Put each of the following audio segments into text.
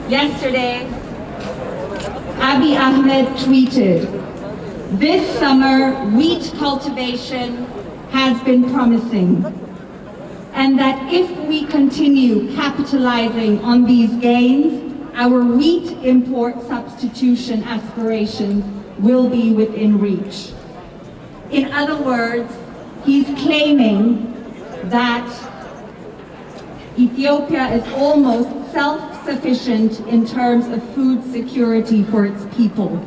Yesterday, Abiy Ahmed tweeted, "This summer, wheat cultivation has been promising, and that if we continue capitalizing on these gains, our wheat import substitution aspirations will be within reach." In other words, he's claiming that Ethiopia is almost self-sufficient in terms of food security for its people.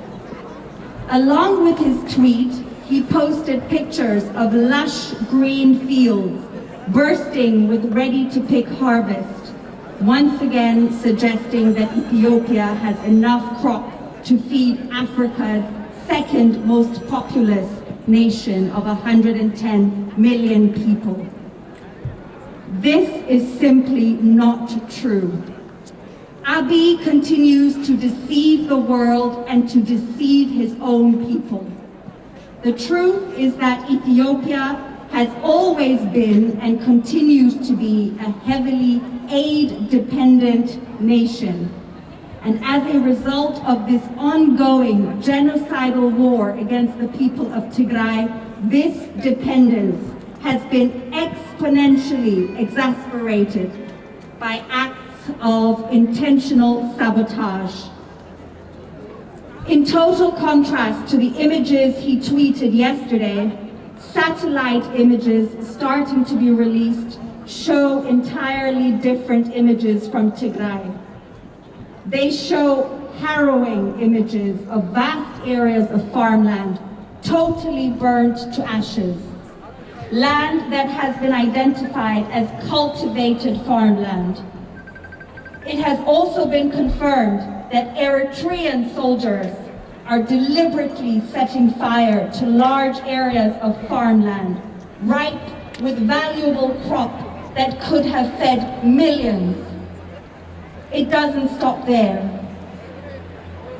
Along with his tweet, he posted pictures of lush green fields bursting with ready-to-pick harvest, once again suggesting that Ethiopia has enough crop to feed Africa's second most populous nation of 110 million people. This is simply not true. Abiy continues to deceive the world and to deceive his own people. The truth is that Ethiopia has always been and continues to be a heavily aid-dependent nation. And as a result of this ongoing genocidal war against the people of Tigray, this dependence has been exponentially exasperated by acts of intentional sabotage. In total contrast to the images he tweeted yesterday, satellite images starting to be released show entirely different images from Tigray. They show harrowing images of vast areas of farmland totally burnt to ashes. Land that has been identified as cultivated farmland. It has also been confirmed that Eritrean soldiers are deliberately setting fire to large areas of farmland, ripe with valuable crop that could have fed millions. It doesn't stop there.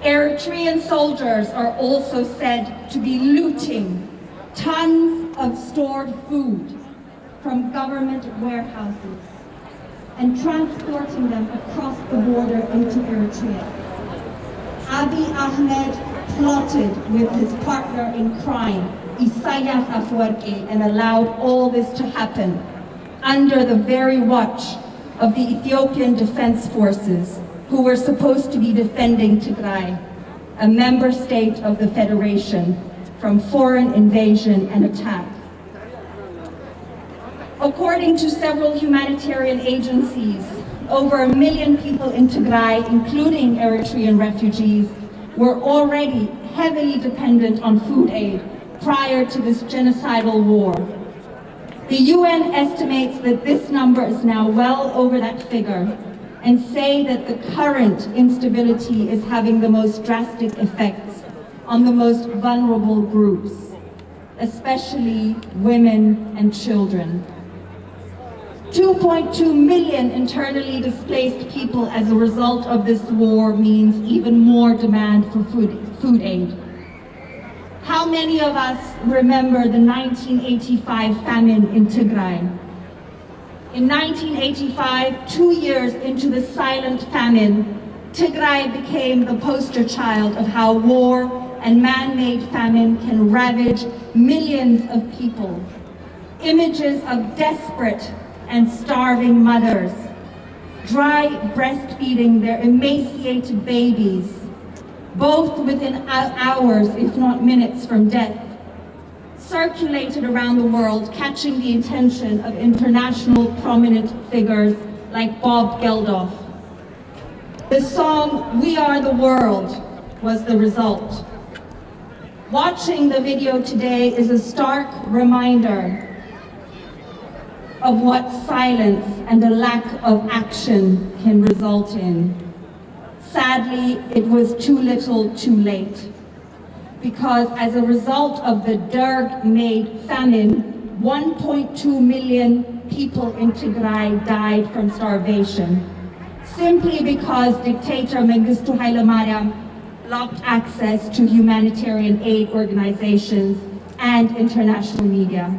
Eritrean soldiers are also said to be looting tons of stored food from government warehouses and transporting them across the border into Eritrea. Abiy Ahmed plotted with his partner in crime, Isaias Afwerki, and allowed all this to happen under the very watch of the Ethiopian Defense Forces, who were supposed to be defending Tigray, a member state of the Federation, from foreign invasion and attack. According to several humanitarian agencies, over 1 million people in Tigray, including Eritrean refugees, were already heavily dependent on food aid prior to this genocidal war. The UN estimates that this number is now well over that figure and say that the current instability is having the most drastic effects on the most vulnerable groups, especially women and children. 2.2 million internally displaced people as a result of this war means even more demand for food aid. How many of us remember the 1985 famine in Tigray? In 1985, 2 years into the silent famine, Tigray became the poster child of how war and man-made famine can ravage millions of people. Images of desperate and starving mothers, dry breastfeeding their emaciated babies, both within hours, if not minutes from death, circulated around the world, catching the attention of international prominent figures like Bob Geldof. The song "We Are the World" was the result. Watching the video today is a stark reminder of what silence and a lack of action can result in. Sadly, it was too little too late, because as a result of the Derg-made famine, 1.2 million people in Tigray died from starvation, simply because dictator Mengistu Haile-Mariam blocked access to humanitarian aid organizations and international media.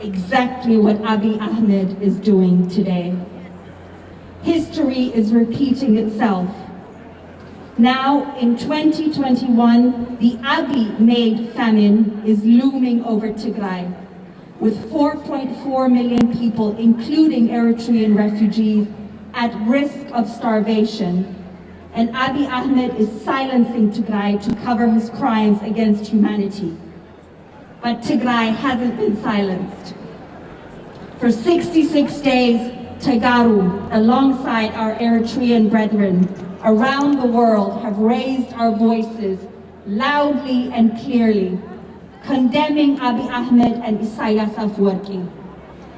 Exactly what Abiy Ahmed is doing today. History is repeating itself. Now, in 2021, the Abiy-made famine is looming over Tigray, with 4.4 million people, including Eritrean refugees, at risk of starvation. And Abiy Ahmed is silencing Tigray to cover his crimes against humanity. But Tigray hasn't been silenced. For 66 days, Tagaru, alongside our Eritrean brethren around the world, have raised our voices loudly and clearly, condemning Abiy Ahmed and Isaias Afwerki.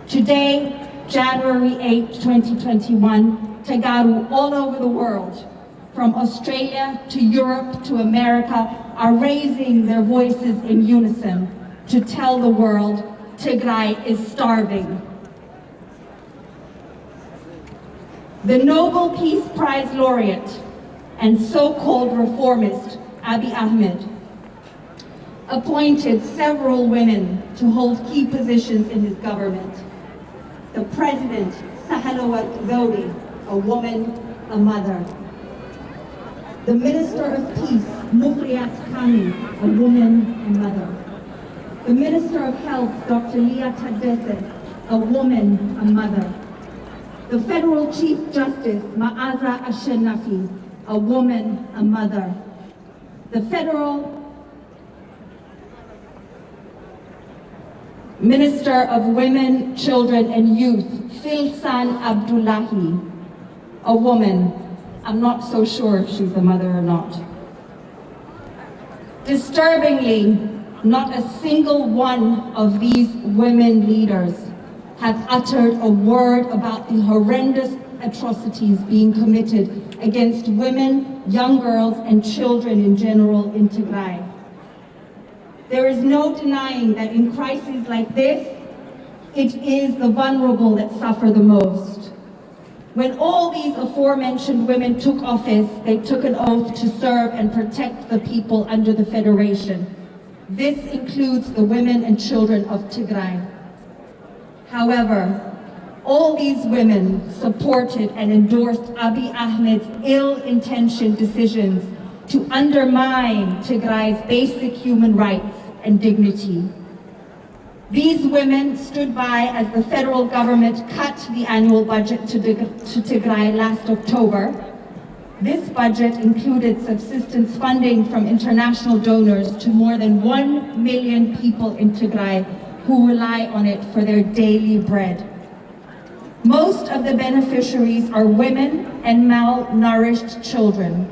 Today, January 8, 2021, Tagaru all over the world, from Australia to Europe to America, are raising their voices in unison to tell the world Tigray is starving. The Nobel Peace Prize laureate and so-called reformist Abiy Ahmed appointed several women to hold key positions in his government. The president, Sahle-Work Zewde, a woman, a mother. The Minister of Peace, Mufriat Kami, a woman, a mother. The Minister of Health, Dr. Leah Tadesse, a woman, a mother. The Federal Chief Justice, Ma'aza Ashenafi, a woman, a mother. The Federal Minister of Women, Children and Youth, Filsan Abdullahi, a woman. I'm not so sure if she's a mother or not. Disturbingly, not a single one of these women leaders have uttered a word about the horrendous atrocities being committed against women, young girls, and children in general in Tigray. There is no denying that in crises like this, it is the vulnerable that suffer the most. When all these aforementioned women took office, they took an oath to serve and protect the people under the Federation. This includes the women and children of Tigray. However, all these women supported and endorsed Abiy Ahmed's ill-intentioned decisions to undermine Tigray's basic human rights and dignity. These women stood by as the federal government cut the annual budget to Tigray last October. This budget included subsistence funding from international donors to more than 1 million people in Tigray who rely on it for their daily bread. Most of the beneficiaries are women and malnourished children.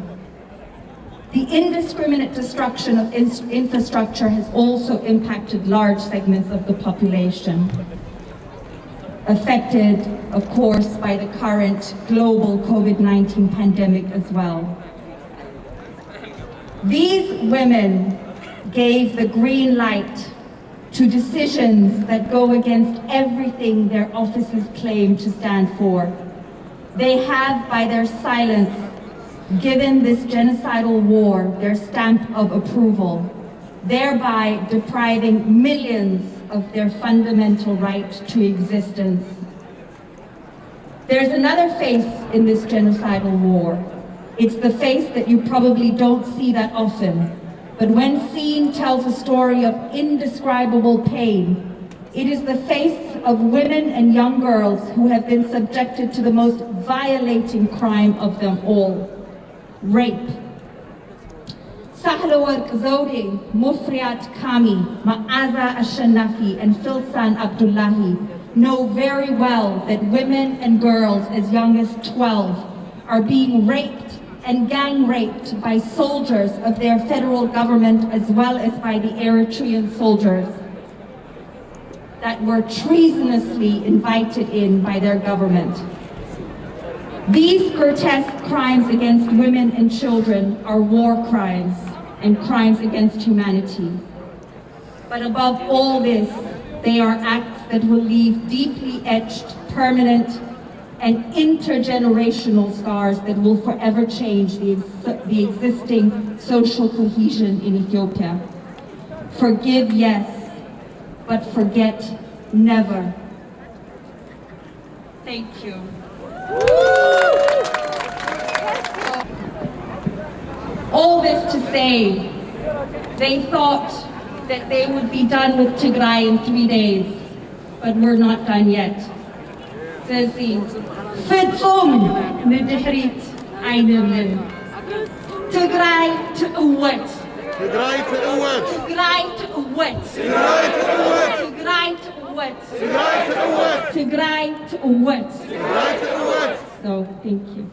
The indiscriminate destruction of infrastructure has also impacted large segments of the population, affected, of course, by the current global COVID-19 pandemic as well. These women gave the green light to decisions that go against everything their offices claim to stand for. They have, by their silence, given this genocidal war their stamp of approval, thereby depriving millions of their fundamental right to existence. There's another face in this genocidal war. It's the face that you probably don't see that often, but when seen tells a story of indescribable pain. It is the face of women and young girls who have been subjected to the most violating crime of them all, rape. Sahle-Work Zewde, Mufriat Kami, Ma'aza Ashenafi, and Filsan Abdullahi know very well that women and girls as young as 12 are being raped and gang raped by soldiers of their federal government as well as by the Eritrean soldiers that were treasonously invited in by their government. These grotesque crimes against women and children are war crimes and crimes against humanity. But above all this, they are acts that will leave deeply etched, permanent, and intergenerational scars that will forever change the existing social cohesion in Ethiopia. Forgive, yes, but forget never. Thank you. All this to say, they thought that they would be done with Tigray in 3 days, but we're not done yet. ስለዚህ ፍጹም ንድሕሪት አይንብልን። ትግራይ ትዕወት፣ ትግራይ ትዕወት፣ ትግራይ ትዕወት፣ ትግራይ ትዕወት፣ ትግራይ ትዕወት፣ ትግራይ ትዕወት፣ ትግራይ ትዕወት። ትግራይ ትዕወት። So, thank you.